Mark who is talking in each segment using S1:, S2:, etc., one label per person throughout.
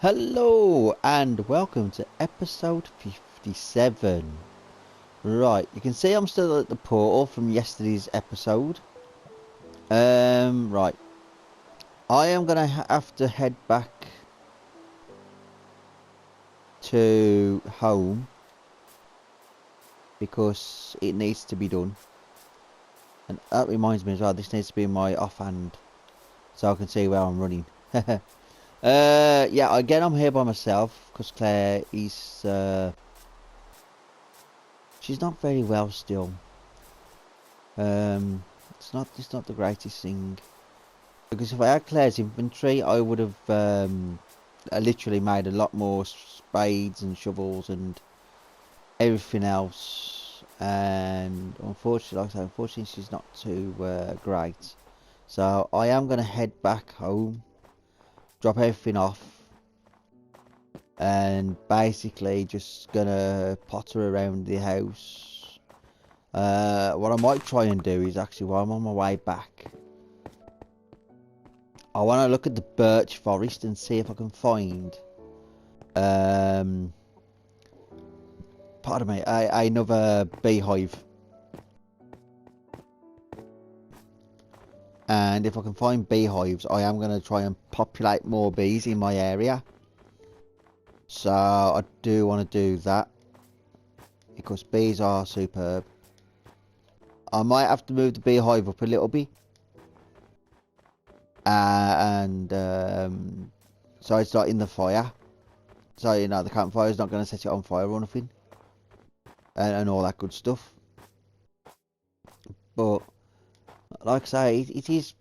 S1: Hello and welcome to episode 57. Right, you can see I'm still at the portal from yesterday's episode. Right. I am gonna have to head back to home because it needs to be done. And that reminds me as well, this needs to be my offhand so I can see where I'm running. Yeah, again I'm here by myself because Claire is she's not very well still. It's not the greatest thing. Because if I had Claire's inventory, I would have literally made a lot more spades and shovels and everything else. And unfortunately, like I say, unfortunately, she's not too great. So I am going to head back home, drop everything off, and basically just gonna potter around the house. What I might try and do is actually while I'm on my way back, I want to look at the birch forest and see if I can find, um, pardon me, another beehive. And if I can find beehives, I am going to try and populate more bees in my area. So I do want to do that because bees are superb. I might have to move the beehive up a little bit. And so it's not in the fire. So, you know, the campfire is not going to set it on fire or nothing. And all that good stuff. But like I say, it is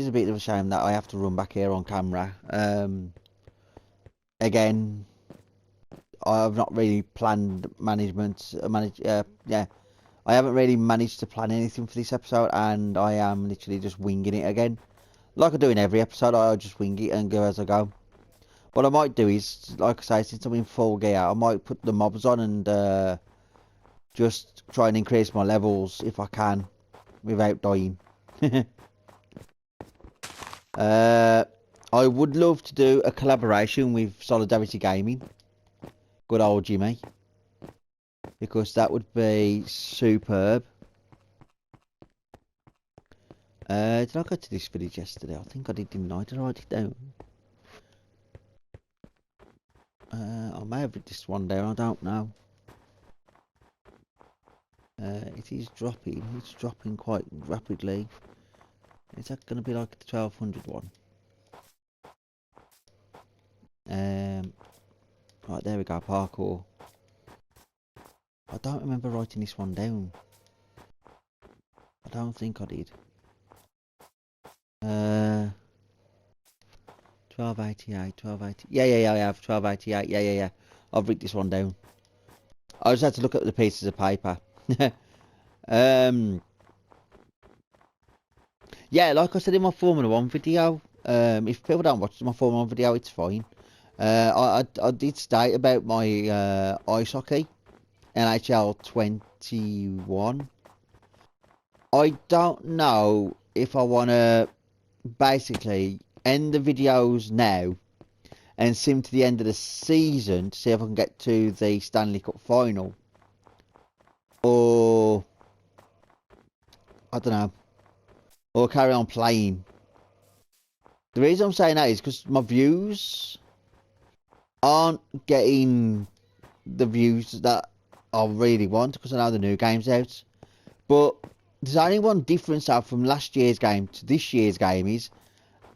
S1: a bit of a shame that I have to run back here on camera. Again, I've not really planned management. Yeah, I haven't really managed to plan anything for this episode, and I am literally just winging it again. Like I do in every episode, I just wing it and go as I go. What I might do is, like I say, since I'm in full gear, I might put the mobs on and just try and increase my levels if I can, without dying. I would love to do a collaboration with Solidarity Gaming. Good old Jimmy. Because that would be superb. Did I go to this village yesterday? I think I did, didn't I? Did I write it down? I may have written this one down, I don't know. It is dropping. It's dropping quite rapidly. Is that going to be like the 1200 one? Right, there we go, parkour. I don't remember writing this one down. I don't think I did. 1288, 1280. Yeah, I have 1288. Yeah. I've written this one down. I just had to look at the pieces of paper. Yeah, like I said in my Formula 1 video, if people don't watch my Formula 1 video, it's fine. I did state about my ice hockey, NHL 21. I don't know if I want to basically end the videos now and sim to the end of the season to see if I can get to the Stanley Cup final. Or, I don't know, or carry on playing. The reason I'm saying that is because my views aren't getting the views that I really want because I know the new game's out. But there's only one difference out from last year's game to this year's game is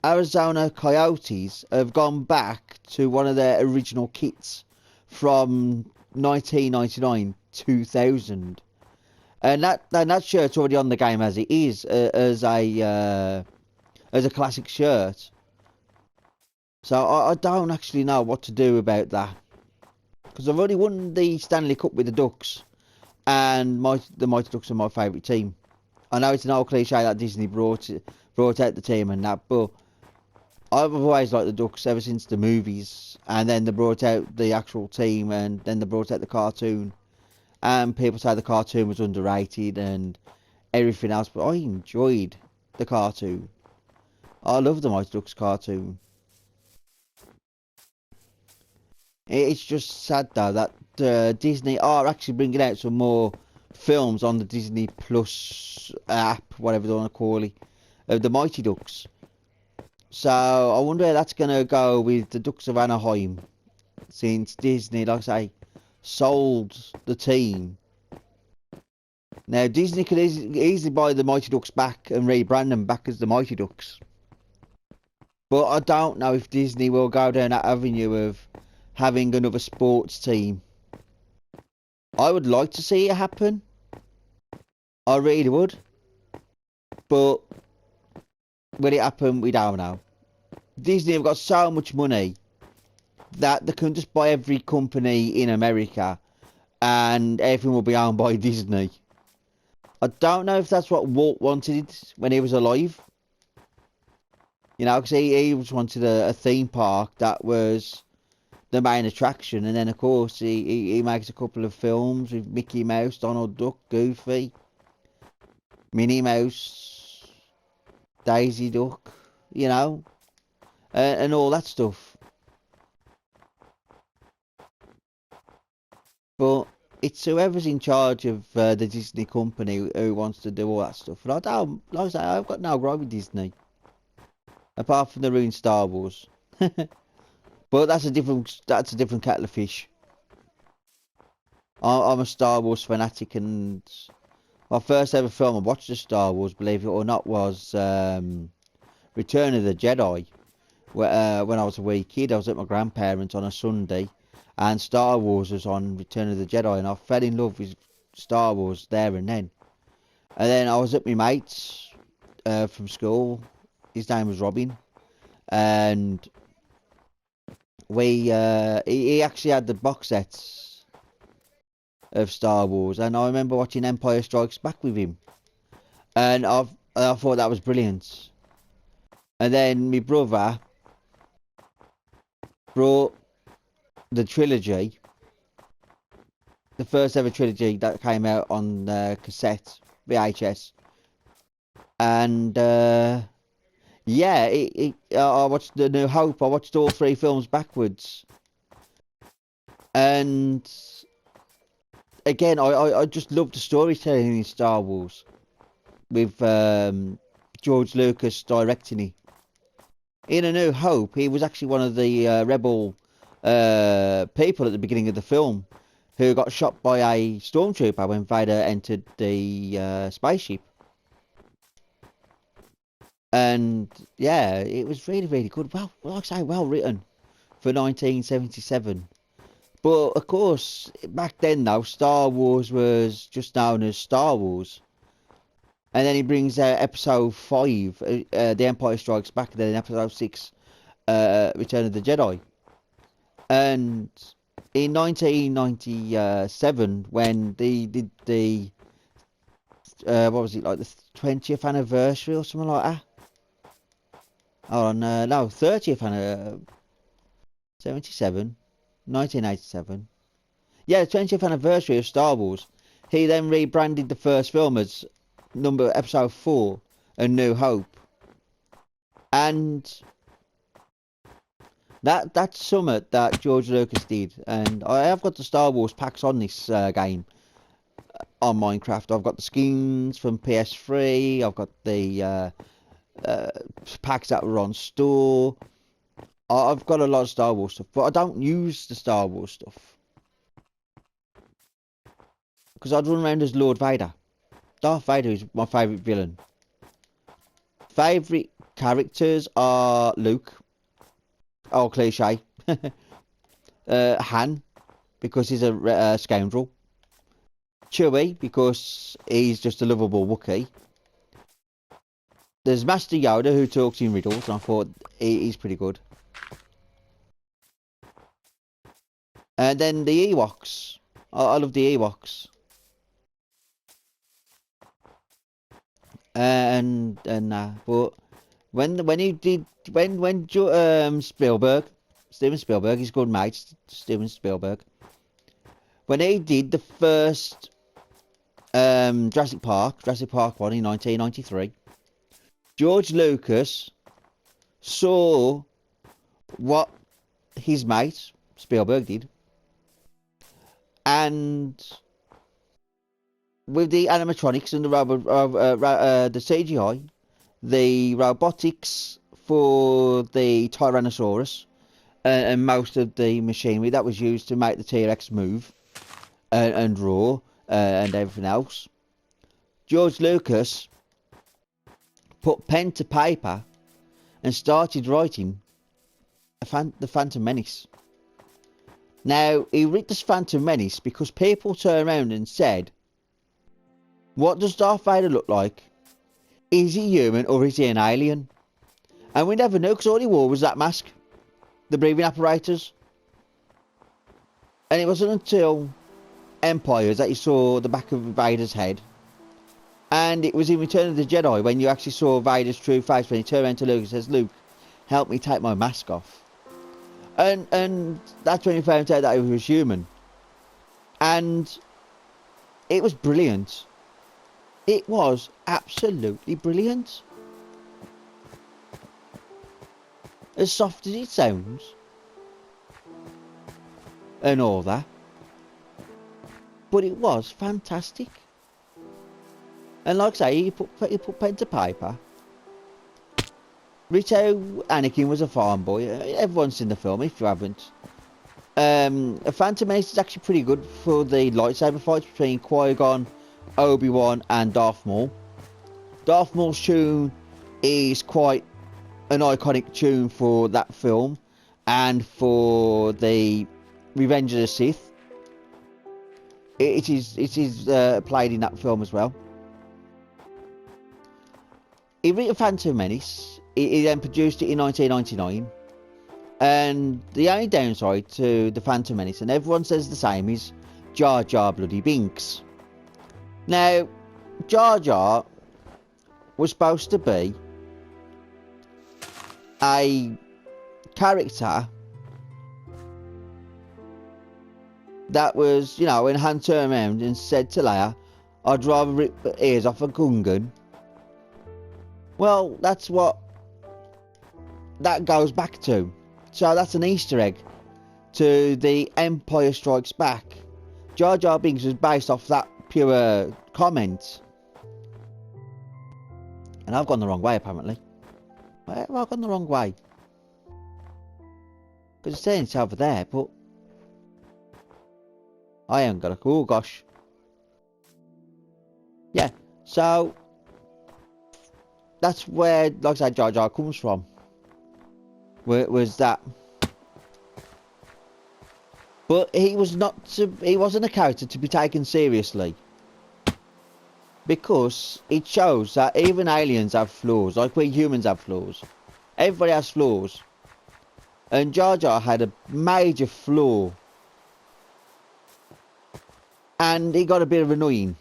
S1: Arizona Coyotes have gone back to one of their original kits from 1999 2000. And that shirt's already on the game as it is, as a classic shirt. So I don't actually know what to do about that because I've already won the Stanley Cup with the Ducks, and the Mighty Ducks are my favourite team. I know it's an old cliche that Disney brought out the team and that, but I've always liked the Ducks ever since the movies, and then they brought out the actual team, and then they brought out the cartoon. And people say the cartoon was underrated and everything else, but I enjoyed the cartoon. I love the Mighty Ducks cartoon. It's just sad though that Disney are actually bringing out some more films on the Disney Plus app, whatever they want to call it, of the Mighty Ducks. So I wonder where that's going to go with the Ducks of Anaheim, since Disney, like I say, sold the team. Now Disney could easily buy the Mighty Ducks back and rebrand them back as the Mighty Ducks. But I don't know if Disney will go down that avenue of having another sports team. I would like to see it happen. I really would. But will it happen? We don't know. Disney have got so much money that they can just buy every company in America and everything will be owned by Disney. I don't know if that's what Walt wanted when he was alive. You know, because he just wanted a theme park that was the main attraction. And then, of course, he makes a couple of films with Mickey Mouse, Donald Duck, Goofy, Minnie Mouse, Daisy Duck, you know, and all that stuff. But it's whoever's in charge of the Disney company who wants to do all that stuff. And I don't, like I say, I've got no gripe with Disney. Apart from the ruined Star Wars. But that's a different kettle of fish. I'm a Star Wars fanatic, and my first ever film I watched of Star Wars, believe it or not, was Return of the Jedi. When I was a wee kid, I was at my grandparents on a Sunday, and Star Wars was on Return of the Jedi, and I fell in love with Star Wars there and then. And then I was at my mate's from school. His name was Robin, and he actually had the box sets of Star Wars, and I remember watching Empire Strikes Back with him, and I thought that was brilliant. And then my brother brought the trilogy, the first ever trilogy that came out on cassette, VHS, and yeah, I watched The New Hope. I watched all three films backwards, and again, I just love the storytelling in Star Wars, with George Lucas directing it. In A New Hope, he was actually one of the rebel people at the beginning of the film who got shot by a stormtrooper when Vader entered the spaceship. And yeah, it was really, really good. Well, like I say, well written for 1977. But of course, back then though, Star Wars was just known as Star Wars. And then he brings out Episode 5, The Empire Strikes Back, and then Episode 6, Return of the Jedi. And in 1997, when they did the what was it, like the 20th anniversary or something like that? Oh, no, 30th anniversary, 1987. Yeah, the 20th anniversary of Star Wars. He then rebranded the first film as Episode 4, A New Hope. And that's something that George Lucas did. And I have got the Star Wars packs on this game on Minecraft. I've got the skins from PS3. I've got the packs that were on store. I've got a lot of Star Wars stuff, but I don't use the Star Wars stuff because I'd run around as Lord Vader. Darth Vader is my favourite villain. Favourite characters are Luke. Oh, cliche. Han, because he's a scoundrel. Chewie, because he's just a lovable Wookiee. There's Master Yoda, who talks in riddles, and I thought he's pretty good. And then the Ewoks. I love the Ewoks. But when he did Spielberg, Steven Spielberg, he's good mate, Steven Spielberg. When he did the first Jurassic Park 1 in 1993, George Lucas saw what his mate, Spielberg did. And with the animatronics and the CGI, the robotics for the Tyrannosaurus, and most of the machinery that was used to make the T-Rex move and roar and everything else, George Lucas put pen to paper and started writing the Phantom Menace. Now, he wrote this Phantom Menace because people turned around and said, what does Darth Vader look like? Is he human or is he an alien? And we never knew because all he wore was that mask, the breathing apparatus. And it wasn't until Empires that you saw the back of Vader's head. And it was in Return of the Jedi when you actually saw Vader's true face, when he turned around to Luke and says, Luke, help me take my mask off. And that's when he found out that he was human. And it was brilliant. It was absolutely brilliant. As soft as it sounds. And all that. But it was fantastic. And like I say, he put pen to paper. Rito Anakin was a farm boy. Everyone's seen the film if you haven't. A Phantom Menace is actually pretty good for the lightsaber fights between Qui-Gon, Obi-Wan and Darth Maul. Darth Maul's tune is quite an iconic tune for that film and for the Revenge of the Sith. It is played in that film as well. He wrote a Phantom Menace. He then produced it in 1999. And the only downside to the Phantom Menace, and everyone says the same, is Jar Jar bloody Binks. Now, Jar Jar was supposed to be a character that was, you know, when Han turned around and said to Leia, I'd rather rip the ears off a Gungan. Well, that's what that goes back to. So that's an Easter egg to the Empire Strikes Back. Jar Jar Binks was based off that pure comment. And I've gone the wrong way, apparently. Where have I gone the wrong way? Because it's saying it's over there, but I haven't got a... Oh, gosh. Yeah, so that's where, like I said, Jar Jar comes from. Where was that? But he wasn't a character to be taken seriously. Because it shows that even aliens have flaws, like we humans have flaws. Everybody has flaws. And Jar Jar had a major flaw. And he got a bit of annoying.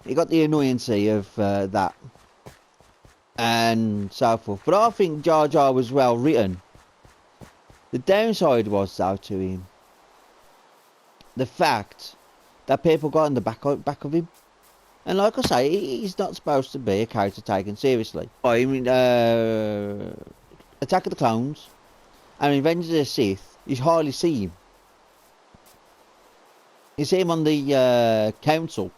S1: He got the annoyancy of that. And so forth. But I think Jar Jar was well written. The downside was, though, to him, the fact that people got on the back of him. And like I say, he's not supposed to be a character taken seriously. I mean, Attack of the Clones and Revenge of the Sith, you hardly see him. You see him on the council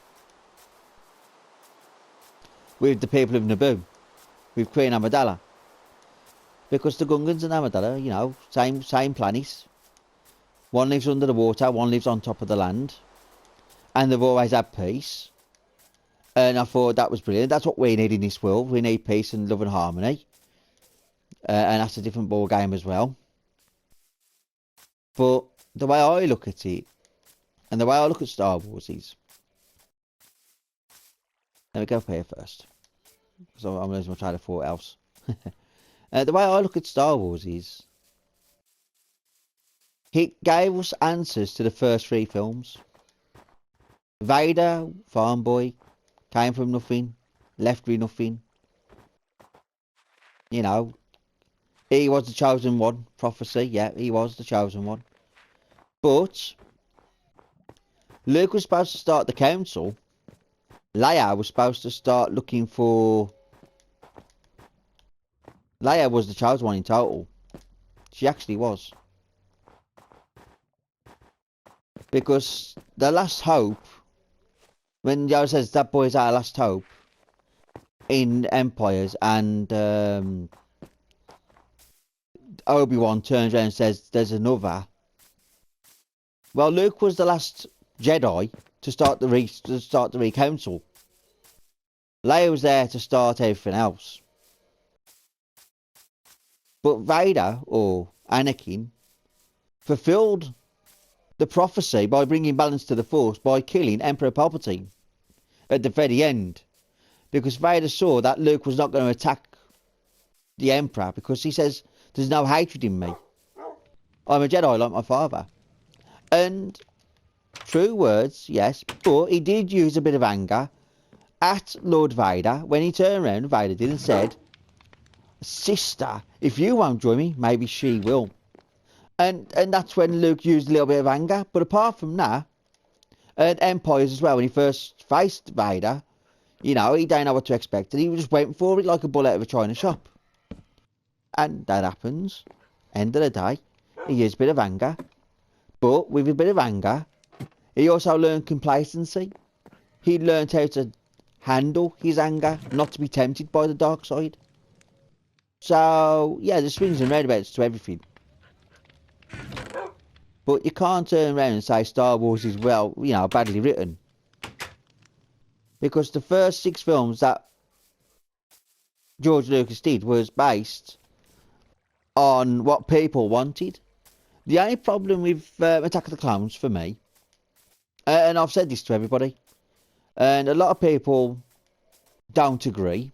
S1: with the people of Naboo, with Queen Amidala. Because the Gungans and Amidala, you know, same planets. One lives under the water, one lives on top of the land. And they've always had peace. And I thought that was brilliant. That's what we need in this world. We need peace and love and harmony. And that's a different ball game as well. But the way I look at it, and the way I look at Star Wars is... Let me go up here first. Because I'm losing my train of thought else. The way I look at Star Wars is... It gave us answers to the first three films. Vader, farm boy, came from nothing, left with nothing. You know, he was the chosen one. Prophecy, yeah, he was the chosen one. But Luke was supposed to start the council. Leia was supposed to start looking for... Leia was the chosen one in total. She actually was. Because the last hope, when Yoda says that boy's our last hope in Empires, and Obi-Wan turns around and says there's another. Well, Luke was the last Jedi to start the Recouncil. Leia was there to start everything else. But Vader, or Anakin, fulfilled the prophecy by bringing balance to the Force by killing Emperor Palpatine at the very end. Because Vader saw that Luke was not going to attack the Emperor, because he says, there's no hatred in me. I'm a Jedi like my father. And true words, yes, but he did use a bit of anger at Lord Vader when he turned around, Vader did, and said, sister, if you won't join me, maybe she will. And that's when Luke used a little bit of anger. But apart from that, at Empires as well, when he first faced Vader, you know, he didn't know what to expect, and he just went for it like a bull out of a china shop. And that happens. End of the day, he used a bit of anger. But with a bit of anger, he also learned complacency. He learned how to handle his anger, not to be tempted by the dark side. So, yeah, there's swings and roundabouts to everything. But you can't turn around and say Star Wars is, well, you know, badly written. Because the first 6 films that George Lucas did was based on what people wanted. The only problem with Attack of the Clones, for me, and I've said this to everybody, and a lot of people don't agree,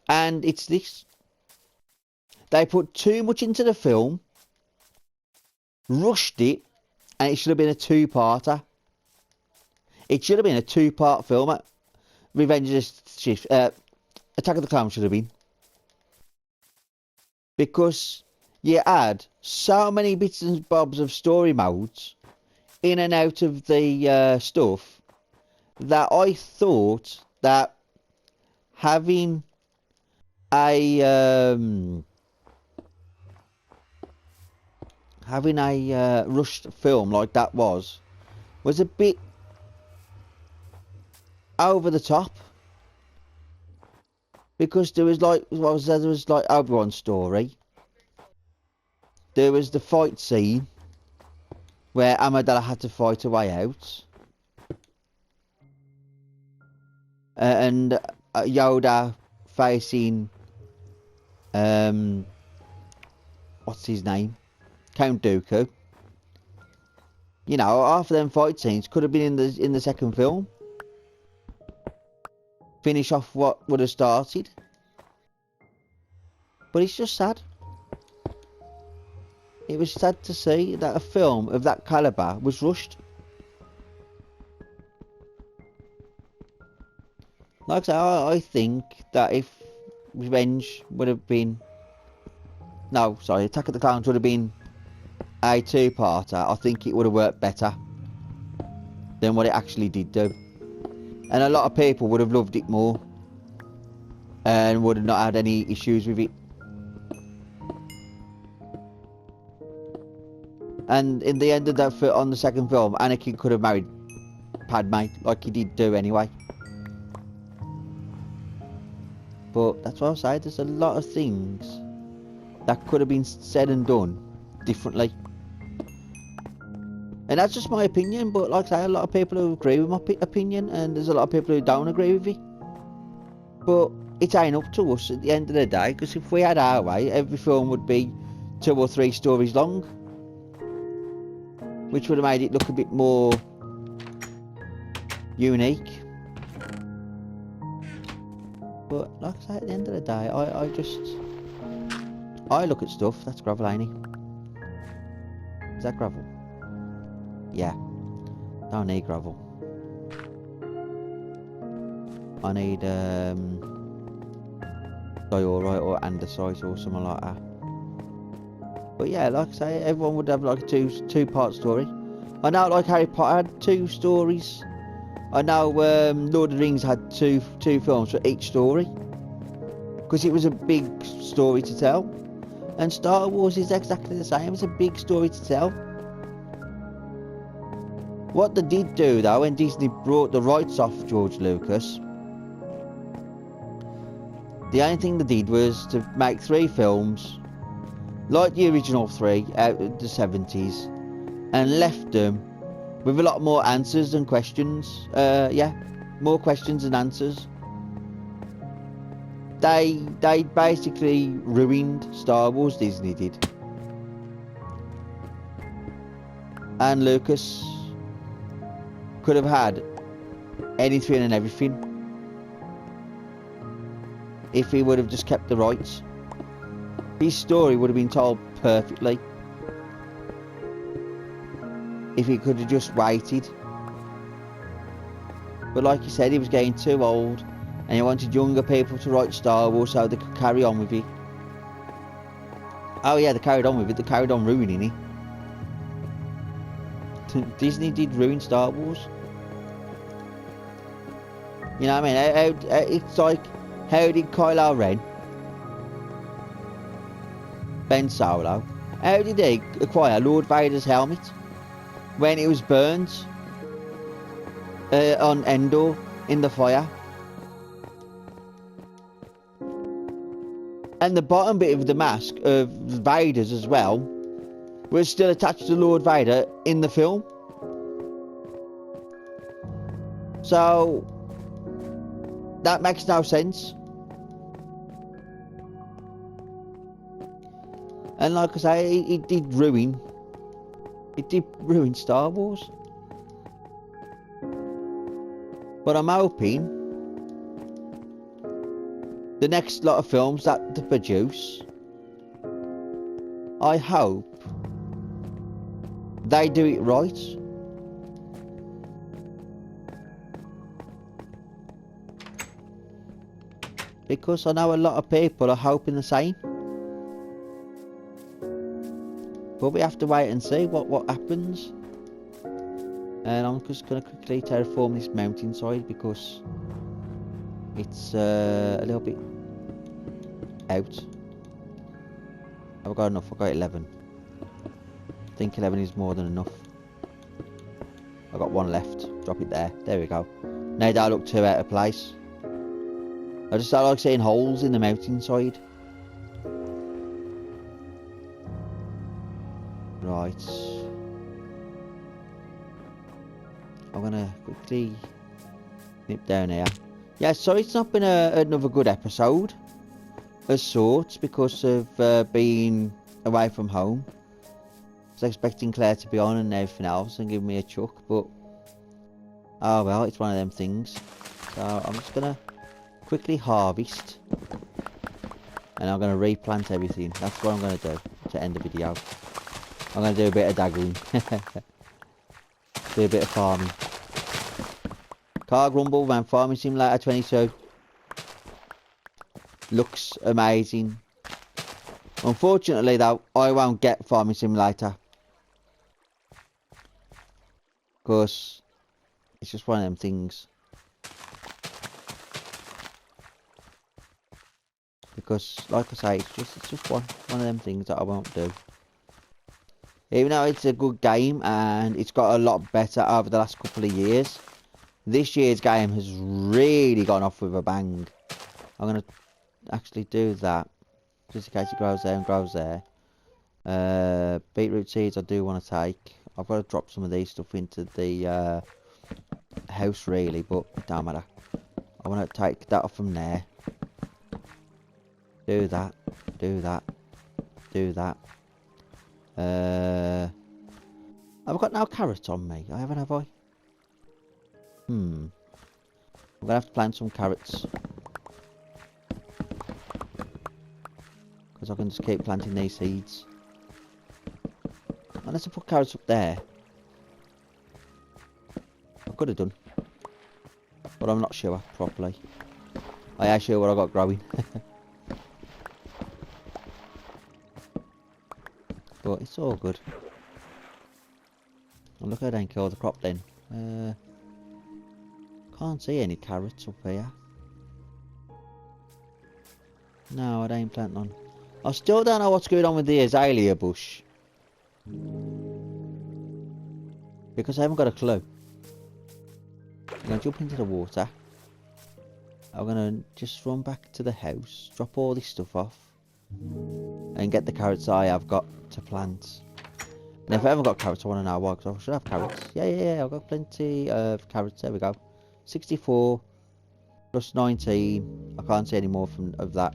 S1: and it's this. They put too much into the film, rushed it, and it should have been a 2-parter. It should have been a 2-part film. Revenge of the Sith, Attack of the Clones should have been. Because you add so many bits and bobs of story modes in and out of the stuff that I thought that having a rushed film like that was a bit over the top. Because there was like, there was like Obi-Wan's story. There was the fight scene where Amidala had to fight her way out. And Yoda facing, what's his name? Count Dooku. You know, half of them fight scenes could have been in the second film. Finish off what would have started. But it's just sad. It was sad to see that a film of that calibre was rushed. Like I say, I think that if Revenge would have been... No, sorry, Attack of the Clones would have been a 2-parter, I think it would have worked better than what it actually did do. And a lot of people would have loved it more and would have not had any issues with it. And in the end of that, on the second film, Anakin could have married Padme, like he did do anyway. But that's what I'll say, there's a lot of things that could have been said and done differently. And that's just my opinion, but like I say, a lot of people who agree with my opinion, and there's a lot of people who don't agree with it. But it ain't up to us at the end of the day, because if we had our way, every film would be 2 or 3 stories long, which would have made it look a bit more unique. But like I say, at the end of the day, I look at stuff. That's gravel, ain't it? Is that gravel? Yeah. Don't need gravel. I need diorite or andesite or something like that. But yeah, like I say, everyone would have like a two-part story. I know, like Harry Potter had 2 stories. I know Lord of the Rings had two films for each story, because it was a big story to tell. And Star Wars is exactly the same. It's a big story to tell. What they did do though, when Disney brought the rights off George Lucas, the only thing they did was to make 3 films, like the original 3 out of the 70s, and left them with a lot more answers than questions. Yeah, more questions than answers. They basically ruined Star Wars, Disney did. And Lucas could have had anything and everything if he would have just kept the rights. His story would have been told perfectly if he could have just waited. But like you said, he was getting too old and he wanted younger people to write Star Wars so they could carry on with it. Oh yeah, they carried on with it, they carried on ruining it. Disney did ruin Star Wars. You know what I mean? It's like, how did Kylo Ren, Ben Solo, how did he acquire Lord Vader's helmet when it was burnt on Endor in the fire? And the bottom bit of the mask of Vader's as well was still attached to Lord Vader in the film. So that makes no sense. And like I say, it did ruin Star Wars. But I'm hoping the next lot of films that they produce, I hope they do it right. Because I know a lot of people are hoping the same. But we have to wait and see what happens. And I'm just going to quickly terraform this mountainside because it's a little bit out. I've got enough, I've got 11. I think 11 is more than enough. I've got 1 left. Drop it there. There we go. Now that I look too out of place. I just like seeing holes in the mountainside. Right. I'm gonna quickly nip down here. Yeah, so it's not been another good episode as sorts because of being away from home. I was expecting Claire to be on and everything else and give me a chuck, but oh well, it's one of them things. So I'm just gonna quickly harvest and I'm going to replant everything. That's what I'm going to do to end the video. I'm going to do a bit of daggering. Do a bit of farming. Car Grumble Man Farming Simulator 22 looks amazing. Unfortunately though, I won't get Farming Simulator because it's just one of them things. Because, like I say, it's just one of them things that I won't do. Even though it's a good game and it's got a lot better over the last couple of years, this year's game has really gone off with a bang. I'm going to actually do that, just in case it grows there and grows there. Beetroot seeds I do want to take. I've got to drop some of these stuff into the house really, but it don't matter. I want to take that off from there. Do that, do that, do that. I've got no carrots on me. I haven't, have I? I'm gonna have to plant some carrots. Because I can just keep planting these seeds. Unless I put carrots up there. I could have done. But I'm not sure properly. I am sure what I got growing. But it's all good. Oh, look, I didn't kill the crop then. Can't see any carrots up here. No, I ain't planting on. I still don't know what's going on with the azalea bush. Because I haven't got a clue. I'm going to jump into the water. I'm going to just run back to the house, drop all this stuff off, and get the carrots I have got to plant. And if I haven't got carrots, I want to know why, because I should have carrots. Yeah, I've got plenty of carrots. There we go. 64 plus 19. I can't see any more of that.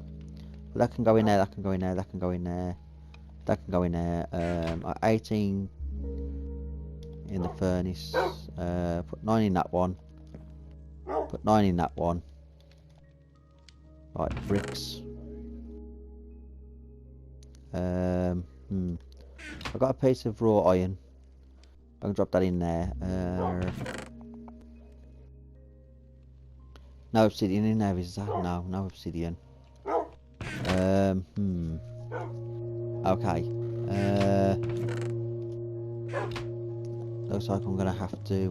S1: But that can go in there, that can go in there, that can go in there. That can go in there. 18 in the furnace. Put 9 in that one. Put 9 in that one. Right, bricks. I've got a piece of raw iron. I can drop that in there. No obsidian in there, is there? No, no obsidian. Okay. Looks like I'm gonna have to.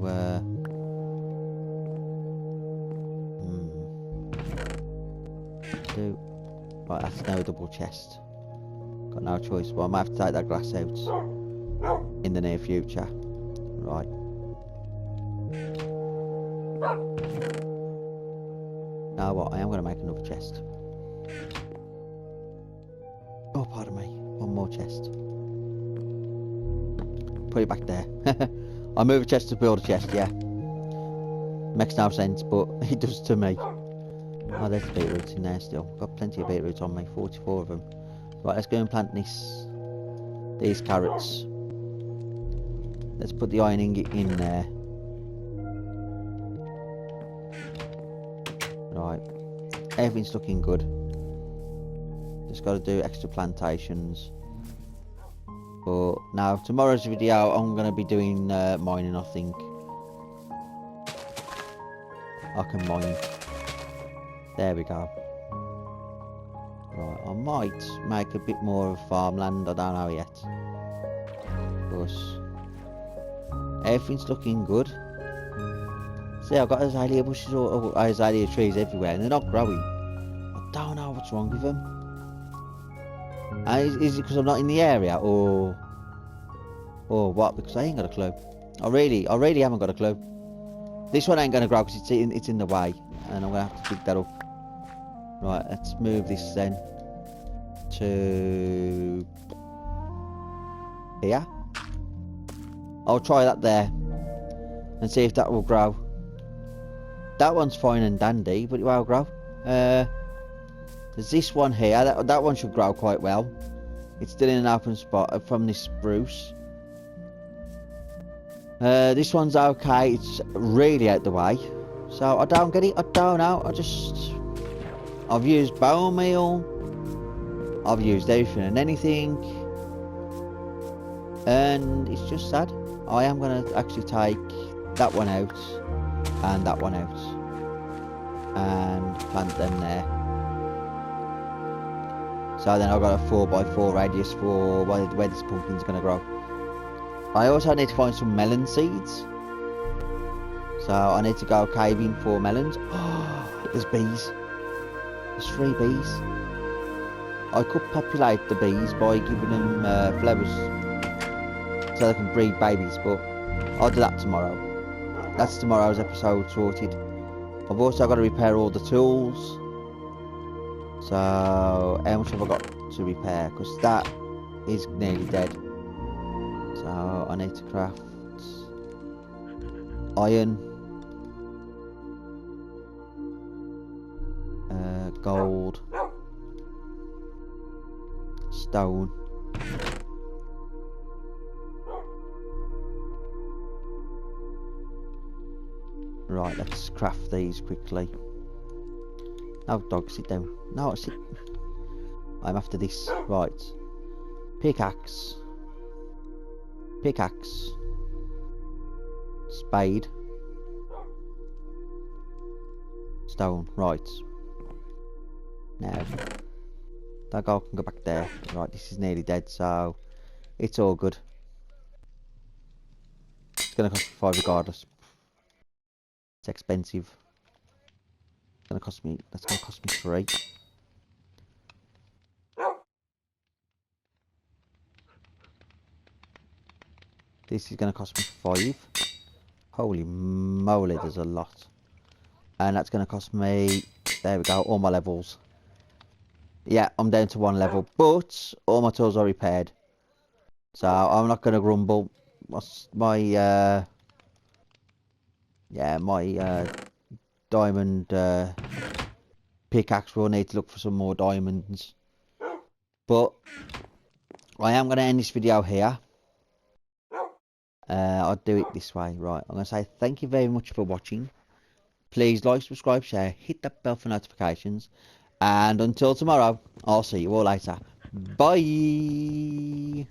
S1: Right, that's no double chest. Got no choice. Well, I might have to take that glass out in the near future. Right. Now what? I am going to make another chest. Oh, pardon me. One more chest. Put it back there. I move a chest to build a chest, yeah. Makes no sense, but it does to me. Oh, there's beetroots in there still. Got plenty of beetroots on me, 44 of them. Right, let's go and plant these carrots. Let's put the iron ingot in there. Right, everything's looking good. Just got to do extra plantations. But now, tomorrow's video, I'm going to be doing mining, I think. I can mine. There we go. Right, I might make a bit more of farmland, I don't know yet. But everything's looking good. See, I've got azalea bushes or azalea trees everywhere, and they're not growing. I don't know what's wrong with them. Is it because I'm not in the area, or what? Because I ain't got a clue. I really haven't got a clue. This one ain't gonna grow because it's in the way, and I'm gonna have to dig that up. Right, let's move this then to here. I'll try that there and see if that will grow. That one's fine and dandy, but it will grow. There's this one here. That one should grow quite well. It's still in an open spot from this spruce. This one's okay. It's really out the way. So I don't get it. I don't know. I've used bone meal. I've used everything and anything. And it's just sad. I am going to actually take that one out and that one out and plant them there. So then I've got a 4x4 radius for where this pumpkin's going to grow. I also need to find some melon seeds. So I need to go caving for melons. Oh, there's bees. There's 3 bees. I could populate the bees by giving them flowers so they can breed babies, but I'll do that tomorrow. That's tomorrow's episode sorted. I've also got to repair all the tools. So how much have I got to repair? Because that is nearly dead. So I need to craft iron, gold, stone, right, let's craft these quickly. No, dog, sit down. No, sit. I'm after this. Right. Pickaxe. Pickaxe. Spade. Stone. Right. Now, that guy can go back there. Right, this is nearly dead, so it's all good. It's going to cost me 5 regardless. It's expensive. It's going to cost me, that's going to cost me 3. This is going to cost me 5. Holy moly, there's a lot. And that's going to cost me, there we go, all my levels. Yeah, I'm down to 1 level, but all my tools are repaired. So I'm not going to grumble. My yeah, my diamond pickaxe will need to look for some more diamonds. But I am going to end this video here. I'll do it this way. Right, I'm going to say thank you very much for watching. Please like, subscribe, share, hit that bell for notifications. And until tomorrow, I'll see you all later. Bye.